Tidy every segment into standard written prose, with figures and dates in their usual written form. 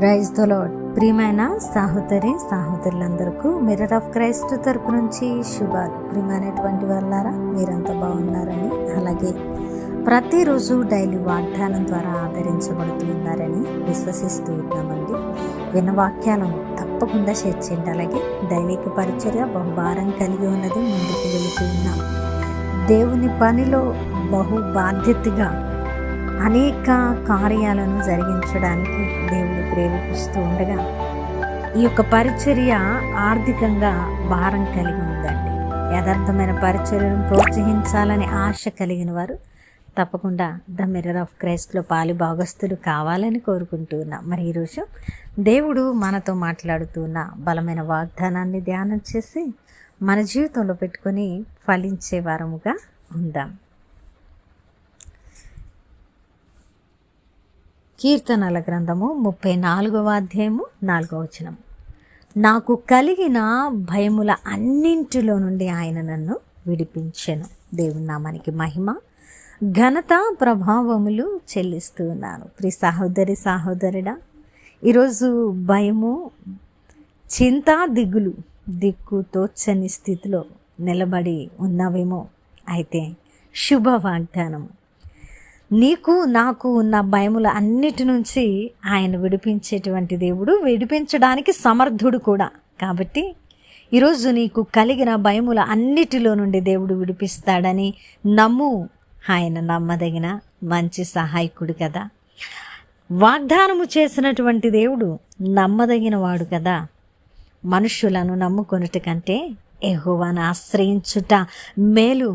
Praise the lord. ప్రియమైన సహోదరులందరికీ mirror of Christ తరపు నుంచి శుభాలు. ప్రియమైనటువంటి వాళ్ళారా, మీరంతా బాగున్నారని, అలాగే ప్రతిరోజు డైలీ వాగ్దానం ద్వారా ఆదరించబడుతూ ఉన్నారని విశ్వసిస్తూ ఉన్నామండి. విన్న వాక్యాలను తప్పకుండా షేర్ చేయండి. అలాగే దైవిక పరిచర్య బహుభారం కలిగి ఉన్నది, ముందుకు వెళుతూ ఉన్నాం. దేవుని పనిలో బహు బాధ్యతగా అనేక కార్యాలను జరిగించడానికి దేవుడు ప్రేరేపిస్తూ ఉండగా ఈ యొక్క పరిచర్య ఆర్థికంగా భారం కలిగి ఉందండి. యథార్థమైన పరిచర్యను ప్రోత్సహించాలని ఆశ కలిగిన వారు తప్పకుండా ద మిర్రర్ ఆఫ్ క్రైస్ట్లో పాలి భాగస్తులు కావాలని కోరుకుంటూ ఉన్నాం. మరి ఈరోజు దేవుడు మనతో మాట్లాడుతున్న బలమైన వాగ్దానాన్ని ధ్యానం చేసి మన జీవితంలో పెట్టుకొని ఫలించే వారముగా ఉందాం. కీర్తనల గ్రంథము 34వ అధ్యాయము 4వ వచనం. నాకు కలిగిన భయముల అన్నింటిలో నుండి ఆయన నన్ను విడిపించెను. దేవుని నామానికి మహిమ ఘనత ప్రభావములు చెల్లిస్తూ ఉన్నాను. ప్రియ సహోదరుడా, ఈరోజు భయము, చింత, దిక్కు తోచని స్థితిలో నిలబడి ఉన్నావేమో. అయితే శుభ వాగ్దానం, నీకు నాకు ఉన్న భయముల అన్నిటి నుంచి ఆయన విడిపించేటువంటి దేవుడు, విడిపించడానికి సమర్థుడు కూడా. కాబట్టి ఈరోజు నీకు కలిగిన భయముల అన్నిటిలో నుండి దేవుడు విడిపిస్తాడని నమ్ము. ఆయన నమ్మదగిన మంచి సహాయకుడు కదా. వాగ్దానము చేసినటువంటి దేవుడు నమ్మదగిన వాడు కదా. మనుషులను నమ్ముకొనుట కంటే యెహోవాను ఆశ్రయించుట మేలు.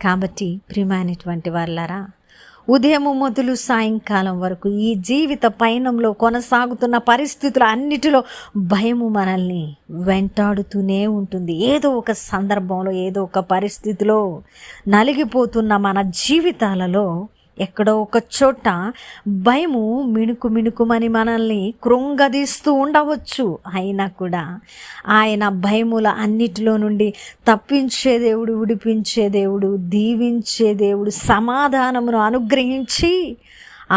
కాబట్టి ప్రియమైనటువంటి వాళ్ళారా, ఉదయము మొదలు సాయంకాలం వరకు ఈ జీవిత పయనంలో కొనసాగుతున్న పరిస్థితుల అన్నిటిలో భయము మనల్ని వెంటాడుతూనే ఉంటుంది. ఏదో ఒక సందర్భంలో, ఏదో ఒక పరిస్థితిలో నలిగిపోతున్న మన జీవితాలలో ఎక్కడో ఒక చోట భయము మిణుకుమని మనల్ని కృంగదీస్తూ ఉండవచ్చు. అయినా కూడా ఆయన భయముల అన్నిటిలో నుండి తప్పించే దేవుడు, విడిపించే దేవుడు, దీవించే దేవుడు, సమాధానమును అనుగ్రహించి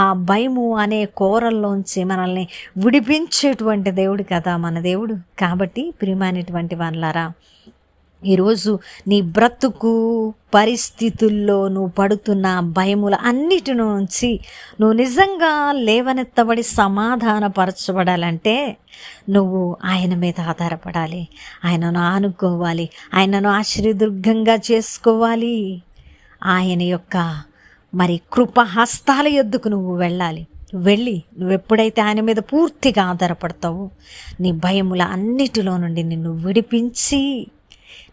ఆ భయము అనే కోరల్లోంచి మనల్ని విడిపించేటువంటి దేవుడు కదా మన దేవుడు. కాబట్టి ప్రియమైనటువంటి వాళ్ళారా, ఈరోజు నీ బ్రతుకు పరిస్థితుల్లో నువ్వు పడుతున్న భయముల అన్నిటి నుంచి నువ్వు నిజంగా లేవనెత్తబడి సమాధానపరచబడాలంటే నువ్వు ఆయన మీద ఆధారపడాలి, ఆయనను ఆనుకోవాలి, ఆయనను ఆశ్రయదుర్గంగా చేసుకోవాలి. ఆయన యొక్క కృపహస్తాల యొద్దకు నువ్వు వెళ్ళి నువ్వెప్పుడైతే ఆయన మీద పూర్తిగా ఆధారపడతావో నీ భయముల అన్నిటిలో నుండి నిన్ను విడిపించి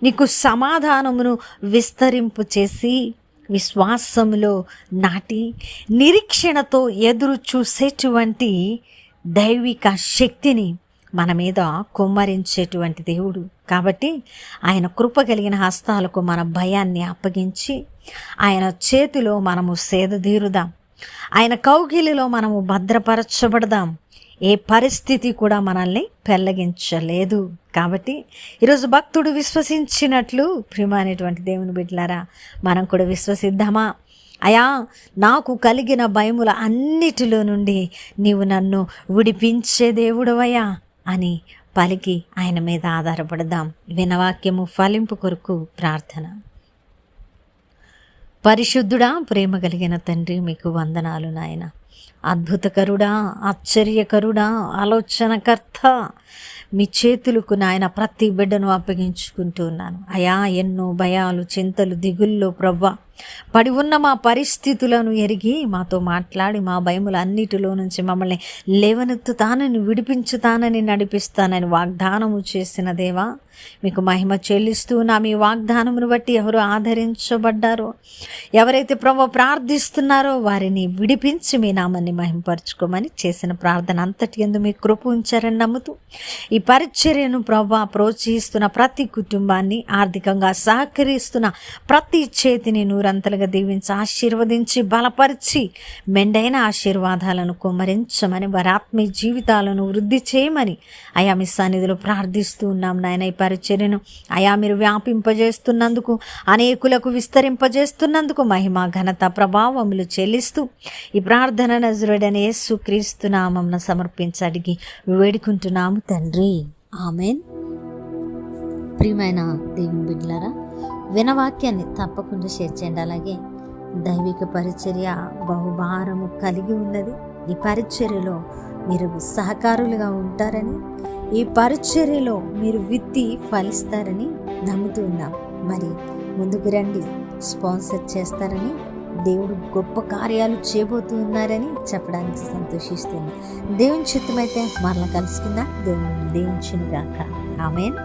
నీకు సమాధానమును విస్తరింపు చేసి విశ్వాసములో నాటి నిరీక్షణతో ఎదురు చూసేటువంటి దైవిక శక్తిని మన మీద కుమ్మరించేటువంటి దేవుడు. కాబట్టి ఆయన కృప కలిగిన హస్తాలకు మన భయాన్ని అప్పగించి ఆయన చేతిలో మనము సేదదీరుదాం, ఆయన కౌగిలిలో మనము భద్రపరచబడదాం. ఏ పరిస్థితి కూడా మనల్ని పెళ్ళగించలేదు. కాబట్టి ఈరోజు భక్తుడు విశ్వసించినట్లు ప్రియమైనటువంటి దేవుని బిడ్డలారా, మనం కూడా విశ్వసిద్దామా? అయా, నాకు కలిగిన భయముల అన్నిటిలో నుండి నీవు నన్ను విడిపించే దేవుడవయ్యా అని పలికి ఆయన మీద ఆధారపడదాం. వినవాక్యము ఫలింపు కొరకు ప్రార్థన. పరిశుద్ధుడా, ప్రేమ కలిగిన తండ్రి, మీకు వందనాలు నాయన. అద్భుతకరుడా, ఆశ్చర్యకరుడా, ఆలోచనకర్త, మీ చేతులకు నాయన ప్రతి బిడ్డను అప్పగించుకుంటున్నాను. అయా, ఎన్నో భయాలు, చింతలు, దిగుల్లో ప్రవ్వా పడి ఉన్న మా పరిస్థితులను ఎరిగి మాతో మాట్లాడి మా భయముల అన్నిటిలో నుంచి మమ్మల్ని లేవనెత్తుతానని, విడిపించుతానని, నడిపిస్తానని వాగ్దానము చేసిన దేవా, మీకు మహిమ చెల్లిస్తూ మీ వాగ్దానమును బట్టి ఎవరు ఆదరించబడ్డారో, ఎవరైతే ప్రభు ప్రార్థిస్తున్నారో వారిని విడిపించి మీ నామాన్ని మహిమపరచుకోమని చేసిన ప్రార్థన అంతటి యందు మీ కృప ఉంచారని నమ్ముతూ ఈ పరిచర్యను ప్రభు ప్రోత్సహిస్తున్న ప్రతి కుటుంబాన్ని, ఆర్థికంగా సహకరిస్తున్న ప్రతి చేతిని నూరంత నూరంతలుగా దీవించి ఆశీర్వదించి బలపరిచి మెండైన ఆశీర్వాదాలను కుమ్మరించమని వారి ఆత్మీయ జీవితాలను వృద్ధి చేయమని అయా మీ సన్నిధిలో ప్రార్థిస్తూ ఉన్నాం నాయన. ఈ పరిచర్యను అయా మీరు వ్యాపింపజేస్తున్నందుకు, అనేకులకు విస్తరింపజేస్తున్నందుకు మహిమ ఘనత ప్రభావములు చెల్లిస్తూ ఈ ప్రార్థన నజరుడైన యేసుక్రీస్తు నామమున సమర్పించి అడిగి వేడుకుంటున్నాము తండ్రి, ఆమేన్. ప్రియమైన దేవుని బిడ్డలారా, వినవాక్యాన్ని తప్పకుండా షేర్ చేయండి. అలాగే దైవిక పరిచర్య బహుభారము కలిగి ఉన్నది. ఈ పరిచర్యలో మీరు సహకారులుగా ఉంటారని, ఈ పరిచర్యలో మీరు విత్తి ఫలిస్తారని నమ్ముతూ ఉన్నాం. మరి ముందుకు రండి, స్పాన్సర్ చేస్తారని, దేవుడు గొప్ప కార్యాలు చేయబోతూ ఉన్నారని చెప్పడానికి సంతోషిస్తున్నాం. దేవుని చిత్తమైతే మరలా కలుసుకుందాం. దేవుని దీవించును గాక. ఆమేన్.